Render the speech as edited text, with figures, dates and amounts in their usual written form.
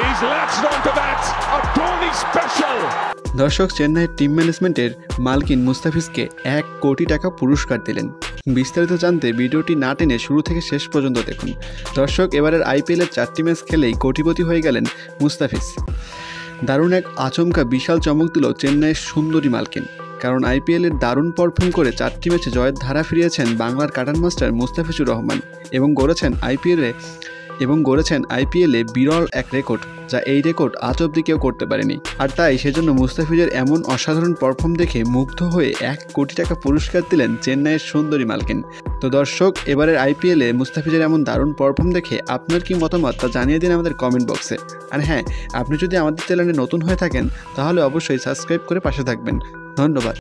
He's latched onto that. A Dhoni special. দর্শক, চেন্নাইয়ের team ম্যানেজমেন্টের মালকিন মুস্তাফিজকে 1 কোটি টাকা পুরস্কার দিলেন। বিস্তারিত জানতে ভিডিওটি না টেনে শুরু থেকে শেষ পর্যন্ত দেখুন। দর্শক, এবারের আইপিএলের 4টি ম্যাচ খেলেই কোটিপতি হয়ে গেলেন মুস্তাফিজ। দারুণ এক আচমকা বিশাল চমক দিল চেন্নাইয়ের সুন্দরী মালকিন। কারণ আইপিএলের দারুণ পারফর্ম করে 4টি ম্যাচে জয়ের ধারা ফিরিয়েছেন বাংলার কাটান মাস্টার মুস্তাফিজুর রহমান এবং গড়েছেন আইপিএলে বিরল এক রেকর্ড, যা এই রেকর্ড আজ অব্দি কেউ করতে পারেনি। আর তাই সেজন্য মুস্তাফিজের এমন অসাধারণ পারফর্ম দেখে মুগ্ধ হয়ে 1 কোটি টাকা পুরস্কার দিলেন চেন্নাইয়ের সুন্দরী মালকিন। তো দর্শক, এবারের আইপিএলে মুস্তাফিজের এমন দারুণ পারফর্ম দেখে আপনার কি মতামত তা জানিয়ে দিন আমাদের কমেন্ট বক্সে। আর হ্যাঁ, আপনি যদি আমাদের চ্যানেলে নতুন হয়ে থাকেন তাহলে অবশ্যই সাবস্ক্রাইব করে পাশে থাকবেন। ধন্যবাদ।